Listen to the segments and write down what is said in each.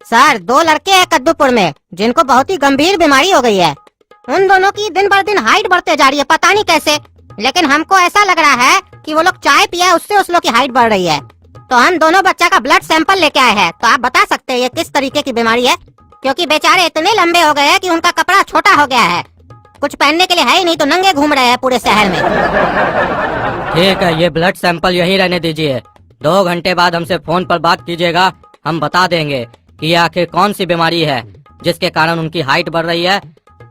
Sir 2 लड़के हैं कद्दूपुर में जिनको बहुत ही गंभीर बीमारी हो गई है। उन दोनों की दिन भर दिन हाइट बढ़ते जा रही है, पता नहीं कैसे, लेकिन हमको ऐसा लग रहा है कि वो लोग चाय पिया उससे उस लोग की हाइट बढ़ रही है। तो हम दोनों बच्चा का ब्लड सैंपल लेके आए हैं। तो आप बता सकते हैं ये किस तरीके की बीमारी है? क्योंकि बेचारे इतने लंबे हो गए हैं कि उनका कपड़ा छोटा हो गया है, कुछ पहनने के लिए है ही नहीं, तो नंगे घूम रहे हैं पूरे शहर में। ठीक है, ये ब्लड सैंपल यही रहने दीजिए। 2 घंटे बाद हमसे फोन पर बात कीजिएगा, हम बता देंगे कि ये आखिर कौन सी बीमारी है जिसके कारण उनकी हाइट बढ़ रही है,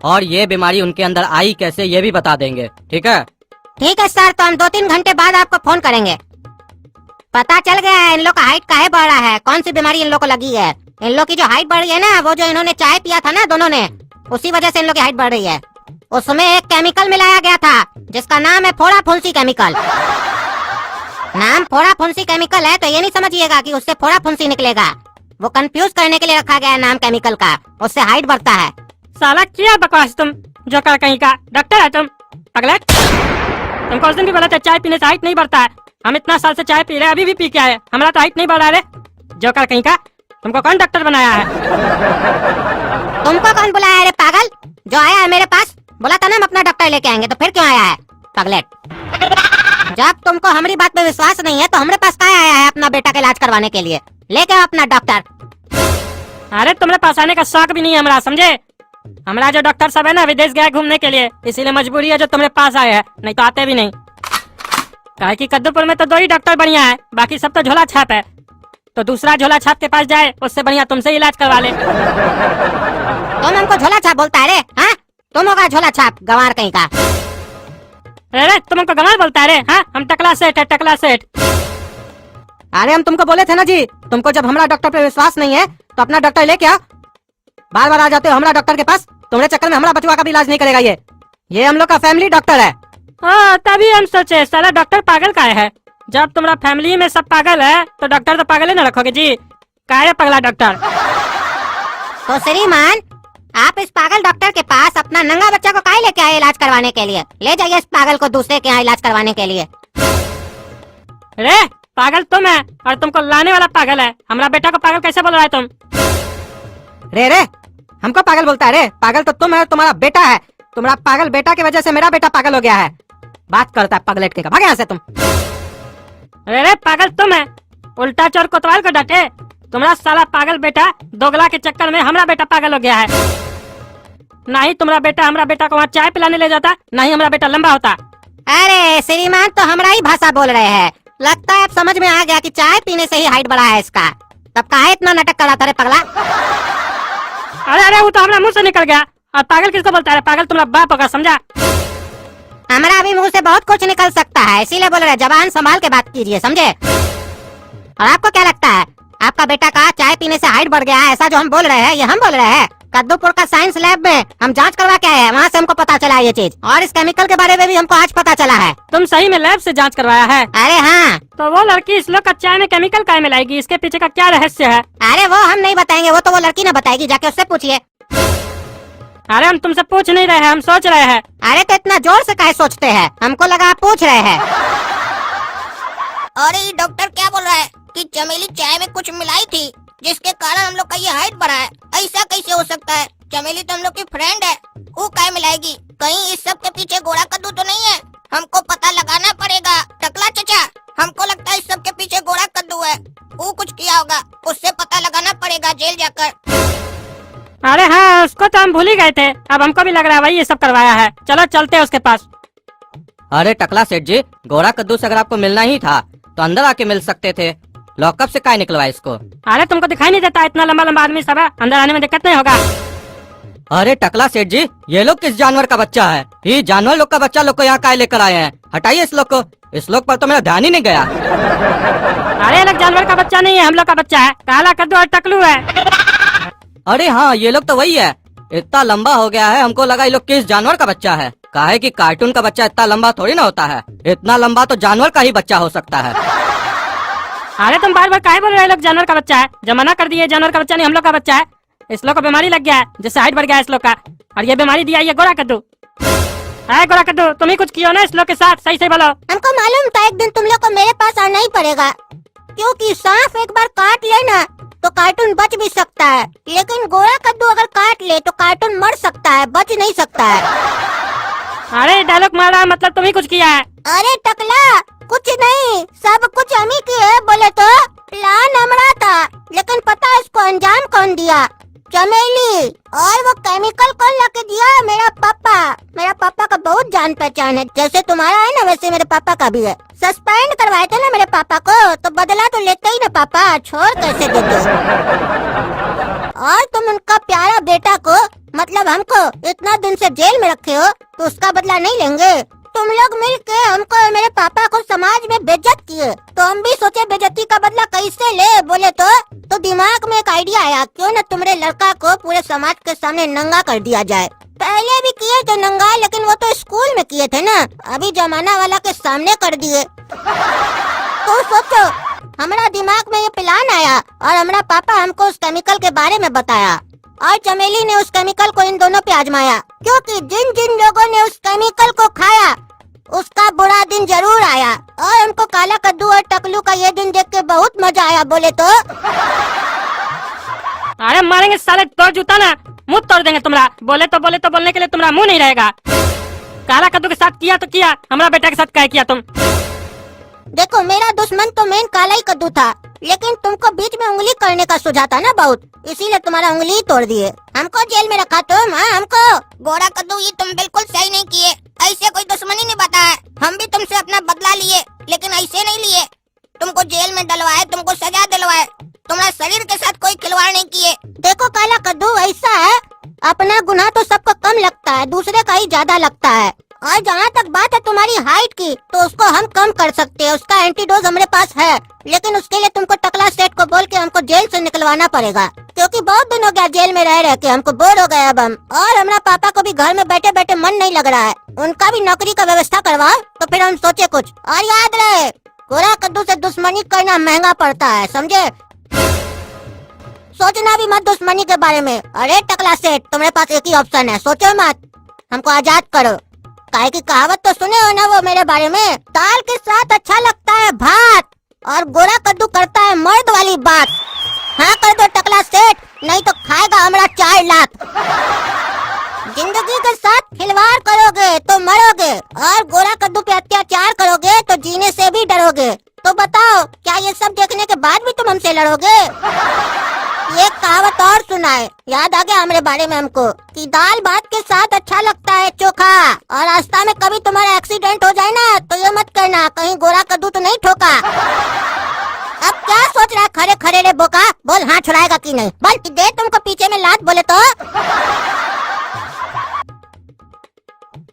और ये बीमारी उनके अंदर आई कैसे ये भी बता देंगे। ठीक है? ठीक है सर, तो हम 2-3 घंटे बाद आपको फोन करेंगे। पता चल गया है इन लोग का हाइट काहे बढ़ रहा है, कौन सी बीमारी इन लोग को लगी है। इन लोग की जो हाइट बढ़ रही है ना, वो जो इन्होंने चाय पिया था ना दोनों ने, उसी वजह से इन लोग की हाइट बढ़ रही है। उसमें एक केमिकल मिलाया गया था जिसका नाम है फोड़ा फुंसी केमिकल। नाम फोड़ा फुंसी केमिकल है तो ये नहीं समझिएगा कि उससे फोड़ा फुंसी निकलेगा, वो कंफ्यूज करने के लिए रखा गया है नाम केमिकल का, उससे हाइट बढ़ता है। साला क्या बकवास तुम, जो कर कहीं का डॉक्टर है तुम पगलेट। तुमको उस दिन भी बोला था चाय पीने से हाइट नहीं बढ़ता है। हम इतना साल से चाय पी रहे हैं, अभी भी पी के आए, हमारा तो हाइट नहीं बढ़ रहा है। जो कर कहीं का, तुमको कौन डॉक्टर बनाया है? तुमको कौन बुलाया है रे पागल? जो आया है मेरे पास, बोला था ना हम अपना डॉक्टर लेके आएंगे, तो फिर क्यों आया है पगलेट? जब तुमको हमारी बात पे विश्वास नहीं है तो हमारे पास क्या आया है अपना बेटा का इलाज करवाने के लिए? लेके आओ अपना डॉक्टर। अरे तुम्हारे पास आने का शौक भी नहीं है हमारा, समझे? हमारा जो डॉक्टर सब है ना विदेश गया घूमने के लिए, इसीलिए मजबूरी है जो तुम्हारे पास आए हैं, नहीं तो आते भी नहीं। काहे कि कद्दूपुर में तो 2 ही डॉक्टर बढ़िया है, बाकी सब तो झोला छाप है। तो दूसरा झोला छाप के पास जाए, उससे बढ़िया तुमसे इलाज करवा ले। तुम हमको झोला छाप बोलता है रे? हाँ, तुम होगा झोला छाप, गंवार कहीं का। अरे तुम हमको गंवार बोलता है रे? हाँ, हम टकला सेठ है, टकला सेठ। अरे हम तुमको बोले थे ना जी, तुमको जब हमारा डॉक्टर पे विश्वास नहीं है तो अपना डॉक्टर लेके आओ। बार बार आ जाते हो हमारा डॉक्टर के पास, तुम्हारे चक्कर में हमारा बचवा का भी इलाज नहीं करेगा। ये हम लोग का फैमिली डॉक्टर है। हाँ, तभी हम सोचे साला डॉक्टर पागल का है। जब तुम्हारा फैमिली में सब पागल है तो डॉक्टर तो पागल ही न रखोगे जी। काहे पगला डॉक्टर? तो श्रीमान, आप इस पागल डॉक्टर के पास अपना नंगा बच्चा को काहे लेके आए इलाज करवाने के लिए? ले जाइए इस पागल को दूसरे के यहाँ इलाज करवाने के लिए। रे पागल तुम है और तुमको लाने वाला पागल है। हमारा बेटा को पागल कैसे बोल रहा है तुम? रे हमको पागल बोलता है रे? पागल तो तुम है और तुम्हारा बेटा है। तुम्हारा पागल बेटा की वजह से मेरा बेटा पागल हो गया है। बात करता है पगलेट के का, भाग यहाँ से तुम। अरे पागल तुम है, उल्टा चोर कोतवाल को डांटे। तुम्हारा साला पागल बेटा दोगला के चक्कर में हमारा बेटा पागल हो गया है। ना ही तुम्हारा बेटा हमारा बेटा को वहाँ चाय पिलाने ले जाता, ना ही हमारा बेटा लंबा होता। अरे श्रीमान तो हमारा ही भाषा बोल रहे हैं। लगता है अब समझ में आ गया कि चाय पीने से ही हाइट बढ़ा है इसका। तब काहे इतना नाटक कर रहा था रे पगला? अरे वो तो हमारा मुंह से निकल गया। और पागल किसको बोलता है? पागल तुम्हारा बाप होगा, समझा? हमारा भी मुंह से बहुत कुछ निकल सकता है, इसीलिए बोल रहे हैं जबान संभाल के बात कीजिए, समझे? और आपको क्या लगता है आपका बेटा का चाय पीने से हाइट बढ़ गया है, ऐसा जो हम बोल रहे हैं ये हम बोल रहे हैं? कद्दूपुर का साइंस लैब में हम जांच करवा के आए हैं, वहाँ से हमको पता चला ये चीज। और इस केमिकल के बारे में भी हमको आज पता चला है। तुम सही में लैब से जांच करवाया है? अरे हाँ। तो वो लड़की इस लोग का चाय में केमिकल काहे मिलाएगी? इसके पीछे का क्या रहस्य है? अरे वो हम नहीं बताएंगे, वो तो वो लड़की ने बताएगी, जाके उससे पूछिए। अरे हम तुमसे पूछ नहीं रहे हैं, हम सोच रहे हैं। अरे तो इतना जोर से काहे सोचते हैं? हमको लगा आप पूछ रहे हैं। अरे ये डॉक्टर क्या बोल रहा है कि चमेली चाय में कुछ मिलाई थी जिसके कारण हम लोग का ये हाइट बढ़ा है? ऐसा कैसे हो सकता है? चमेली तो हम लोग की फ्रेंड है, वो काहे मिलाएगी? कहीं इस सब के पीछे घोड़ा कद्दू तो नहीं है? हमको पता लगाना पड़ेगा। टकला चचा, हमको लगता है इस सब के पीछे घोड़ा कद्दू है, वो कुछ किया होगा, उससे पता लगाना पड़ेगा जेल जाकर। अरे हाँ, उसको तो हम भूल ही गए थे। अब हमको भी लग रहा है वही ये सब करवाया है। चलो चलते हैं उसके पास। अरे टकला सेठ जी, गोरा कद्दू से अगर आपको मिलना ही था तो अंदर आके मिल सकते थे। लॉकअप से काहे निकलवाया इसको? अरे तुमको दिखाई नहीं देता इतना लंबा लंबा आदमी सब है, अंदर आने में दिक्कत नहीं होगा? अरे टकला सेठ जी, ये लोग किस जानवर का बच्चा है? ये जानवर लोग का बच्चा लोग को यहाँ काहे लेकर आए हैं? हटाइए इस लोग को। इस लोग पर तो मेरा ध्यान ही नहीं गया। अरे लोग जानवर का बच्चा नहीं है, हम लोग का बच्चा है। काला कद्दू और टकलू है। अरे हाँ, ये लोग तो वही है। इतना लंबा हो गया है, हमको लगा ये लोग किस जानवर का बच्चा है। काहे कि कार्टून का बच्चा इतना लंबा थोड़ी ना होता है, इतना लंबा तो जानवर का ही बच्चा हो सकता है। अरे तुम बार बार काहे बोल रहे हो लोग जानवर का बच्चा है? जब मना कर दिए जानवर का बच्चा नहीं, हम लोग का बच्चा है। इस लोग को बीमारी लग गया है जिससे हाइट बढ़ गया है इस लोग का, और ये बीमारी दिया ये गोरा कद्दू। है गोरा कद्दू, तुम ही कुछ किया ना इस लोग के साथ, सही सही बोलो। हमको मालूम था एक दिन तुम लोग को मेरे पास आना ही पड़ेगा, क्योंकि सांप एक बार काट ले ना लेकिन गोरा कद्दू अगर काट ले तो कार्टून मर सकता है, बच नहीं सकता है। अरे डायलॉग मार रहा है, मतलब तुम ही कुछ किया है। अरे टकला, कुछ नहीं, सब कुछ हम ही किए। बोले तो प्लान हमारा था, लेकिन पता है इसको अंजाम कौन दिया? चमेली। और वो केमिकल कौन लाके दिया? मेरा पापा। मेरा पापा का बहुत जान पहचान है, जैसे तुम्हारा है ना वैसे मेरे पापा का भी है। सस्पेंड करवाए थे ना मेरे पापा को, तो बदला तो लेते ही ना पापा, छोड़ कैसे देते? और तुम उनका प्यारा बेटा को, मतलब हमको इतना दिन से जेल में रखे हो, तो उसका बदला नहीं लेंगे? तुम लोग मिलके हमको और मेरे पापा को समाज में बेइज्जत किए, तो हम भी सोचे बेइज्जती का बदला कैसे ले। बोले तो दिमाग में एक आइडिया आया, क्यों न तुम्हारे लड़का को पूरे समाज के सामने नंगा कर दिया जाए। पहले भी किए थे नंगा, लेकिन वो तो स्कूल में किए थे ना, अभी जमाना वाला के सामने कर दिए। तो सोचो, हमारा दिमाग में ये प्लान आया और हमारा पापा हमको उस केमिकल के बारे में बताया, और चमेली ने उस केमिकल को इन दोनों पे आजमाया, क्योंकि जिन जिन लोगों ने उस केमिकल को खाया उसका बुरा दिन जरूर आया। और हमको काला कद्दू और टकलू का ये दिन देख के बहुत मजा आया। बोले तो अरे मारेंगे साले, तोड़ जूता ना, मुंह तोड़ देंगे तुम्हारा। बोले तो बोलने के लिए तुम्हारा मुंह नहीं रहेगा। काला कद्दू के साथ किया तो किया, हमारा बेटा के साथ क्या किया तुम? देखो, मेरा दुश्मन तो मेन काला ही कद्दू था, लेकिन तुमको बीच में उंगली करने का सुझा था ना बहुत, इसीलिए तुम्हारा उंगली ही तोड़ दिए। हमको जेल में रखा तुम। हाँ, हमको। गोरा कद्दू, ये तुम बिल्कुल सही नहीं किए, ऐसे कोई दुश्मनी नहीं बताया। हम भी तुमसे अपना बदला लिए, लेकिन ऐसे नहीं लिए। तुमको जेल में डलवाए, तुमको सजा दिलवाए, तुम्हारे शरीर के साथ कोई खिलवाड़ नहीं किए। देखो काला कद्दू, ऐसा है, अपना गुनाह तो सबको कम लगता है, दूसरे का ही ज्यादा लगता है। और जहाँ तक बात है तुम्हारी हाइट की, तो उसको हम कम कर सकते हैं, उसका एंटीडोज हमारे पास है। लेकिन उसके लिए तुमको टकला सेठ को बोल के हमको जेल से निकलवाना पड़ेगा, क्योंकि बहुत दिन हो गया जेल में रह के हमको बोर हो गए अब हम। और हमारा पापा को भी घर में बैठे बैठे मन नहीं लग रहा है, उनका भी नौकरी का व्यवस्था करवाओ, तो फिर हम सोचे कुछ। और याद रहे, गोरा कद्दू से दुश्मनी करना महंगा पड़ता है, समझे? सोचना भी मत दुश्मनी के बारे में। अरे टकला सेठ, तुम्हारे पास एक ही ऑप्शन है, सोचो मत, हमको आजाद करो। काहे की कहावत तो सुने हो ना वो मेरे बारे में, दाल के साथ अच्छा लगता है भात, और गोरा कद्दू करता है मर्द वाली बात। हाँ कर दो टकला सेठ, नहीं तो खाएगा हमारा 4 लाख। जिंदगी के साथ खिलवाड़ करोगे तो मरोगे, और गोरा कद्दू पे अत्याचार करोगे तो जीने से भी डरोगे। तो बताओ, क्या ये सब देखने के बाद भी तुम हमसे लड़ोगे? ये कहावत और सुनाए, याद आ गया हमारे बारे में हमको, कि दाल भात के साथ अच्छा लगता है चोखा। और रास्ता में कभी तुम्हारा एक्सीडेंट हो जाए ना, तो ये मत करना कहीं गोरा कद्दू तो नहीं ठोका। अब क्या सोच रहा है खड़े खड़े रे बोका? बोल, हाँ छुड़ाएगा कि नहीं? बोल, दे तुमको पीछे में लात। बोले तो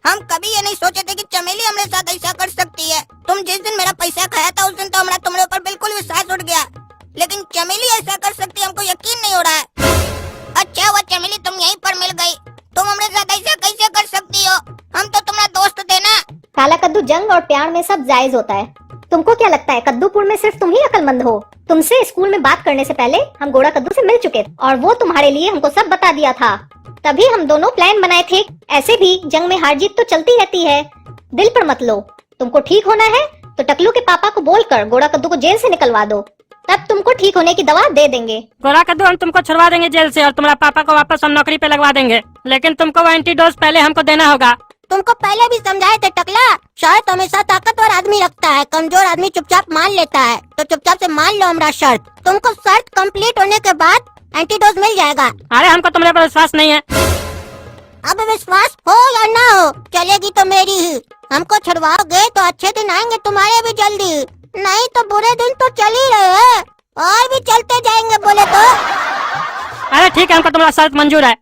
हम कभी ये नहीं सोचे थे कि चमेली हमारे साथ ऐसा कर सकती है। तुम जिस दिन मेरा पैसा खाया था, उस दिन तो हमारा तुम्हारे ऊपर बिल्कुल विश्वास उठ गया, लेकिन चमेली ऐसा कर सकती है, हमको यकीन नहीं हो रहा है। अच्छा हुआ चमेली तुम यहीं पर मिल गई, तुम हमारे साथ ऐसा कैसे कर सकती हो? हम तो तुम्हारा दोस्त थे ना। काला कद्दू, जंग और प्यार में सब जायज होता है। तुमको क्या लगता है कद्दूपुर में सिर्फ तुम ही अक्लमंद हो? तुमसे स्कूल में बात करने से पहले हम गोरा कद्दू से मिल चुके थे, और वो तुम्हारे लिए हमको सब बता दिया था। तभी हम दोनों प्लान बनाए थे। ऐसे भी जंग में हार जीत तो चलती रहती है, दिल पर मत लो। तुमको ठीक होना है तो टकलू के पापा को बोलकर गोरा कद्दू को जेल से निकलवा दो, तब तुमको ठीक होने की दवा दे देंगे। गोरा कद्दू, हम तुमको छुड़वा देंगे जेल से, और तुम्हारा पापा को वापस हम नौकरी पे लगवा देंगे, लेकिन तुमको वो एंटीडोज पहले हमको देना होगा। तुमको पहले भी समझाए थे टकला, शर्त हमेशा ताकतवर आदमी रखता है, कमजोर आदमी चुपचाप मान लेता है। तो चुपचाप से मान लो हमारा शर्त। तुमको शर्त कंप्लीट होने के बाद एंटीडोज मिल जाएगा। अरे हमको तुम्हारे पर विश्वास नहीं है। अब विश्वास हो या ना हो, चलेगी तो मेरी ही। हमको छुड़वाओगे तो अच्छे दिन आएंगे तुम्हारे भी जल्दी, नहीं तो बुरे दिन तो चल ही रहे हैं और भी चलते जाएंगे। बोले तो अरे ठीक है, हमको तुम्हारा शर्त मंजूर है।